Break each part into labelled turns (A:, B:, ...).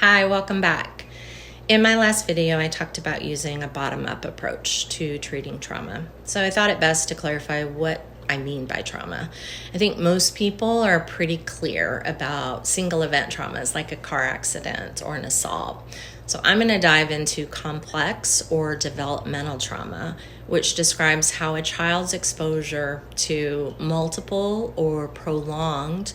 A: Hi, welcome back. In my last video, I talked about using a bottom-up approach to treating trauma. So I thought it best to clarify what I mean by trauma. I think most people are pretty clear about single event traumas like a car accident or an assault. So I'm going to dive into complex or developmental trauma, which describes how a child's exposure to multiple or prolonged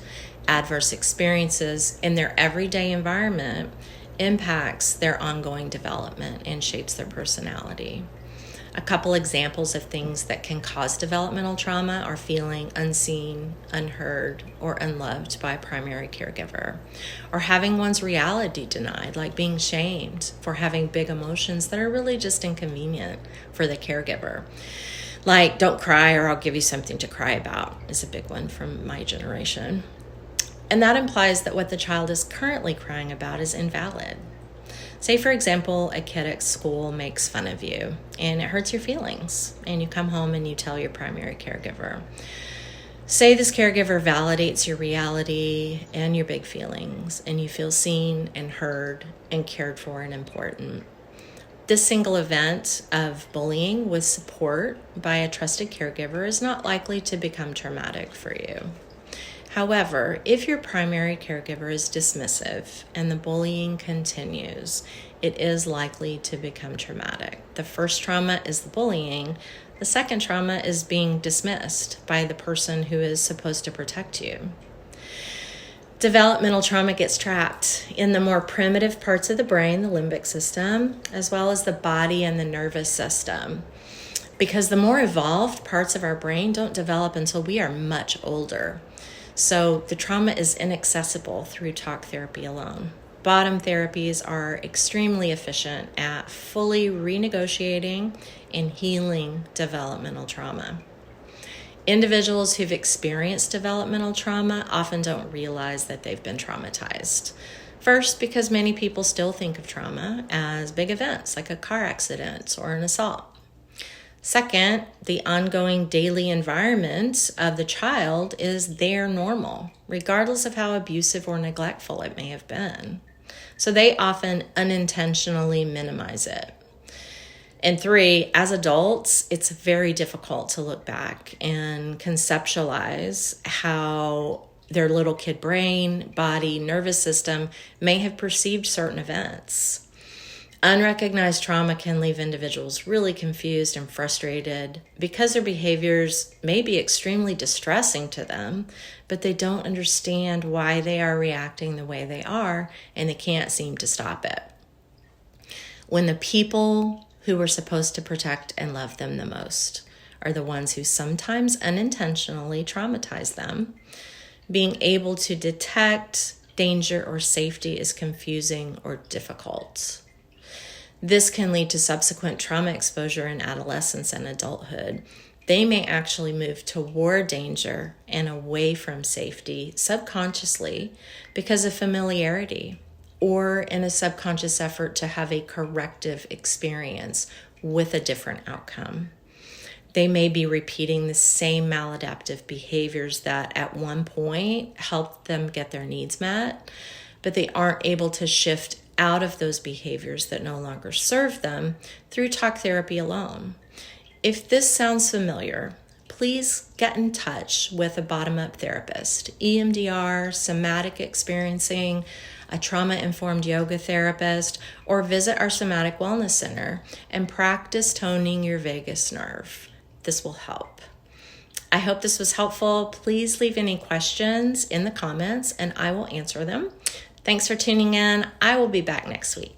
A: adverse experiences in their everyday environment impacts their ongoing development and shapes their personality. A couple examples of things that can cause developmental trauma are feeling unseen, unheard, or unloved by a primary caregiver, or having one's reality denied, like being shamed for having big emotions that are really just inconvenient for the caregiver. Like, don't cry or I'll give you something to cry about is a big one from my generation. And that implies that what the child is currently crying about is invalid. Say, for example, a kid at school makes fun of you and it hurts your feelings, and you come home and you tell your primary caregiver. Say this caregiver validates your reality and your big feelings, and you feel seen and heard and cared for and important. This single event of bullying with support by a trusted caregiver is not likely to become traumatic for you. However, if your primary caregiver is dismissive and the bullying continues, it is likely to become traumatic. The first trauma is the bullying. The second trauma is being dismissed by the person who is supposed to protect you. Developmental trauma gets trapped in the more primitive parts of the brain, the limbic system, as well as the body and the nervous system, because the more evolved parts of our brain don't develop until we are much older. So the trauma is inaccessible through talk therapy alone. Bottom therapies are extremely efficient at fully renegotiating and healing developmental trauma. Individuals who've experienced developmental trauma often don't realize that they've been traumatized. First, because many people still think of trauma as big events like a car accident or an assault. Second, the ongoing daily environment of the child is their normal, regardless of how abusive or neglectful it may have been. So they often unintentionally minimize it. And three, as adults, it's very difficult to look back and conceptualize how their little kid brain, body, nervous system may have perceived certain events. Unrecognized trauma can leave individuals really confused and frustrated because their behaviors may be extremely distressing to them, but they don't understand why they are reacting the way they are, and they can't seem to stop it. When the people who are supposed to protect and love them the most are the ones who sometimes unintentionally traumatize them, being able to detect danger or safety is confusing or difficult. This can lead to subsequent trauma exposure in adolescence and adulthood. They may actually move toward danger and away from safety subconsciously because of familiarity, or in a subconscious effort to have a corrective experience with a different outcome. They may be repeating the same maladaptive behaviors that at one point helped them get their needs met, but they aren't able to shift out of those behaviors that no longer serve them through talk therapy alone. If this sounds familiar, please get in touch with a bottom-up therapist, EMDR, somatic experiencing, a trauma-informed yoga therapist, or visit our somatic wellness center and practice toning your vagus nerve. This will help. I hope this was helpful. Please leave any questions in the comments and I will answer them. Thanks for tuning in. I will be back next week.